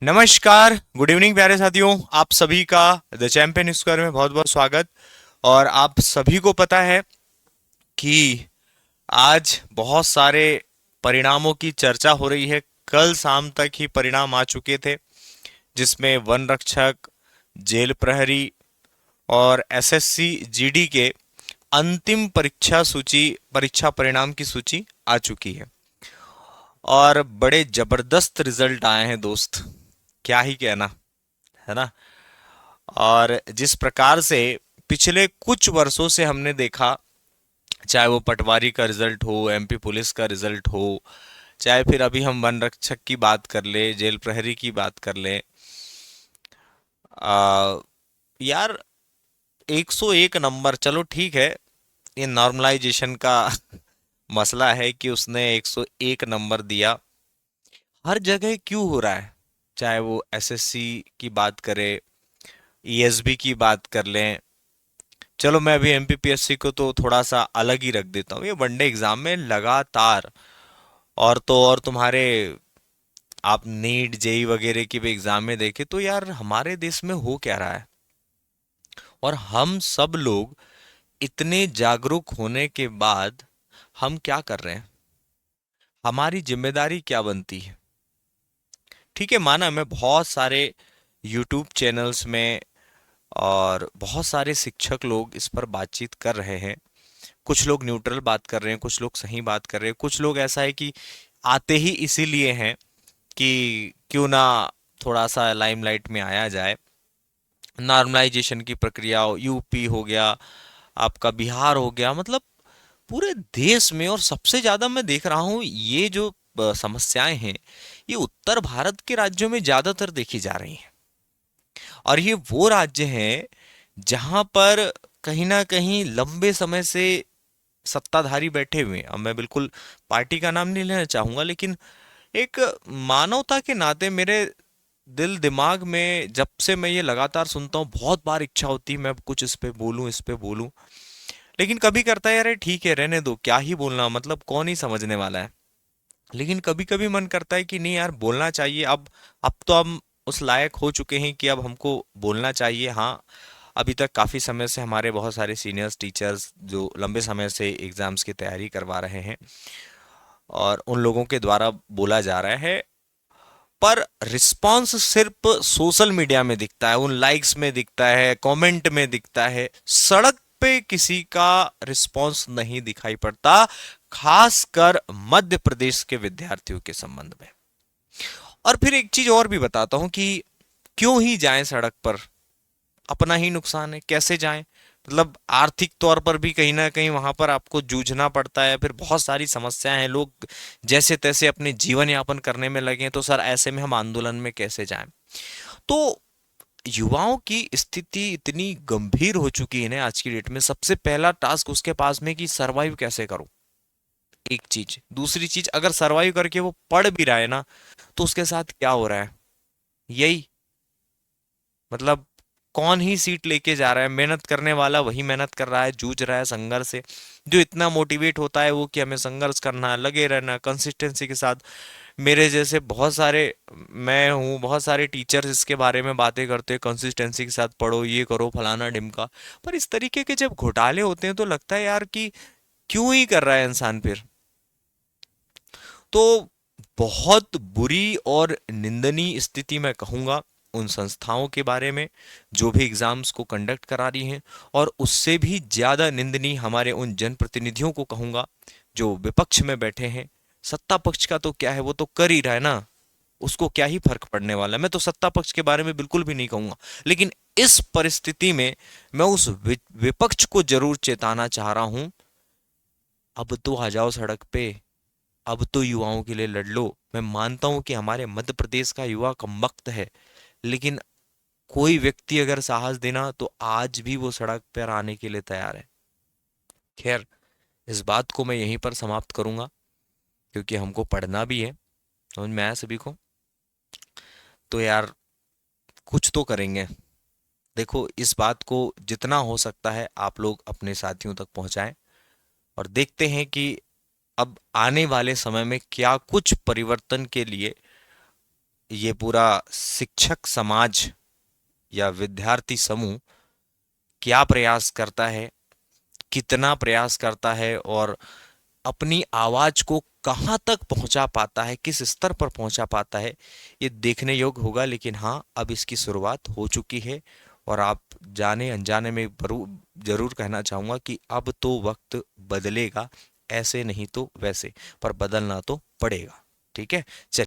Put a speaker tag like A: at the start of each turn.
A: नमस्कार, good evening प्यारे साथियों। आप सभी का द चैंपियन स्क्वायर में बहुत बहुत स्वागत। और आप सभी को पता है कि आज बहुत सारे परिणामों की चर्चा हो रही है। कल शाम तक ही परिणाम आ चुके थे, जिसमें वन रक्षक, जेल प्रहरी और एसएससी जीडी के अंतिम परीक्षा परिणाम की सूची आ चुकी है। और बड़े जबरदस्त रिजल्ट आए हैं दोस्त, क्या ही कहना, है ना। और जिस प्रकार से पिछले कुछ वर्षों से हमने देखा, चाहे वो पटवारी का रिजल्ट हो, एमपी पुलिस का रिजल्ट हो, चाहे फिर अभी हम वन रक्षक की बात कर ले, जेल प्रहरी की बात कर ले, आ, यार 101 नंबर, चलो ठीक है, ये नॉर्मलाइजेशन का मसला है कि उसने 101 नंबर दिया। हर जगह क्यों हो रहा है? चाहे वो एसएससी की बात करें, ईएसबी की बात कर लें, चलो मैं अभी एमपीपीएससी को तो थोड़ा सा अलग ही रख देता हूँ। ये वनडे एग्जाम में लगातार, और तो और तुम्हारे, आप नीट जेई वगैरह की भी एग्जाम में देखे तो यार हमारे देश में हो क्या रहा है। और हम सब लोग इतने जागरूक होने के बाद हम क्या कर रहे हैं? हमारी जिम्मेदारी क्या बनती है? ठीक है, माना मैं बहुत सारे यूट्यूब चैनल्स में और बहुत सारे शिक्षक लोग इस पर बातचीत कर रहे हैं। कुछ लोग न्यूट्रल बात कर रहे हैं, कुछ लोग सही बात कर रहे हैं, कुछ लोग ऐसा है कि आते ही इसीलिए हैं कि क्यों ना थोड़ा सा लाइमलाइट में आया जाए। नॉर्मलाइजेशन की प्रक्रिया, यूपी हो गया, आपका बिहार हो गया, मतलब पूरे देश में। और सबसे ज्यादा मैं देख रहा हूँ ये जो समस्याएं हैं, ये उत्तर भारत के राज्यों में ज्यादातर देखी जा रही हैं। और ये वो राज्य हैं जहां पर कहीं ना कहीं लंबे समय से सत्ताधारी बैठे हुए हैं। अब मैं बिल्कुल पार्टी का नाम नहीं लेना चाहूंगा, लेकिन एक मानवता के नाते मेरे दिल दिमाग में जब से मैं ये लगातार सुनता हूँ, बहुत बार इच्छा होती है मैं अब कुछ इस पे बोलूं, इस पे बोलूं, लेकिन कभी करता है यार ये ठीक है, रहने दो, क्या ही बोलना, मतलब कौन ही समझने वाला है। लेकिन कभी कभी मन करता है कि नहीं यार, बोलना चाहिए। अब तो हम उस लायक हो चुके हैं कि अब हमको बोलना चाहिए। हाँ, अभी तक काफ़ी समय से हमारे बहुत सारे सीनियर्स टीचर्स जो लंबे समय से एग्ज़ाम्स की तैयारी करवा रहे हैं, और उन लोगों के द्वारा बोला जा रहा है, पर रिस्पांस सिर्फ सोशल मीडिया में दिखता है, उन लाइक्स में दिखता है, कमेंट में दिखता है। सड़क पे किसी का रिस्पांस नहीं दिखाई पड़ता, खासकर मध्य प्रदेश के विद्यार्थियों के संबंध में। और फिर एक चीज और भी बताता हूं कि क्यों ही जाएं सड़क पर, अपना ही नुकसान है, कैसे जाएं? मतलब आर्थिक तौर पर भी कहीं ना कहीं वहां पर आपको जूझना पड़ता है, फिर बहुत सारी समस्याएं हैं, लोग जैसे तैसे अपने जीवन यापन करने में लगे हैं, तो सर ऐसे में हम आंदोलन में कैसे जाएं? तो युवाओं की स्थिति इतनी गंभीर हो चुकी है ना आज की डेट में, सबसे पहला टास्क उसके पास में कि सरवाइव कैसे करूं। एक चीज, दूसरी चीज, अगर सरवाइव करके वो पढ़ भी रहा है ना, तो उसके साथ क्या हो रहा है? यही, मतलब कौन ही सीट लेके जा रहा है? मेहनत करने वाला वही मेहनत कर रहा है, जूझ रहा है संघर्ष से। जो इतना मोटिवेट होता है वो कि हमें संघर्ष करना है, लगे रहना कंसिस्टेंसी के साथ। मेरे जैसे बहुत सारे, मैं हूँ, बहुत सारे टीचर्स इसके बारे में बातें करते हैं, कंसिस्टेंसी के साथ पढ़ो, ये करो, फलाना ढिमका। पर इस तरीके के जब घोटाले होते हैं तो लगता है यार कि क्यों ही कर रहा है इंसान फिर। तो बहुत बुरी और निंदनीय स्थिति मैं कहूंगा उन संस्थाओं के बारे में जो भी एग्जाम्स को कंडक्ट करा रही हैं। और उससे भी ज्यादा निंदनीय हमारे उन जनप्रतिनिधियों को कहूंगा जो विपक्ष में बैठे हैं। सत्ता पक्ष का तो क्या है, वो तो कर ही रहा है ना, उसको क्या ही फर्क पड़ने वाला है। मैं तो सत्ता पक्ष के बारे में बिल्कुल भी नहीं कहूंगा, लेकिन इस परिस्थिति में मैं उस विपक्ष को जरूर चेताना चाह रहा हूं, अब तो आ जाओ सड़क पे, अब तो युवाओं के लिए लड़ लो। मैं मानता हूं कि हमारे मध्य प्रदेश का युवा कमबख्त है, लेकिन कोई व्यक्ति अगर साहस देना तो आज भी वो सड़क पर आने के लिए तैयार है। खैर, इस बात को मैं यहीं पर समाप्त करूंगा, क्योंकि हमको पढ़ना भी है, समझ में आया सभी को? तो यार कुछ तो करेंगे। देखो, इस बात को जितना हो सकता है आप लोग अपने साथियों तक पहुंचाएं, और देखते हैं कि अब आने वाले समय में क्या कुछ परिवर्तन के लिए ये पूरा शिक्षक समाज या विद्यार्थी समूह क्या प्रयास करता है, कितना प्रयास करता है और अपनी आवाज को कहाँ तक पहुंचा पाता है, किस स्तर पर पहुंचा पाता है, ये देखने योग्य होगा। लेकिन हाँ, अब इसकी शुरुआत हो चुकी है और आप जाने अनजाने में जरूर कहना चाहूंगा कि अब तो वक्त बदलेगा, ऐसे नहीं तो वैसे, पर बदलना तो पड़ेगा। ठीक है, चलिए।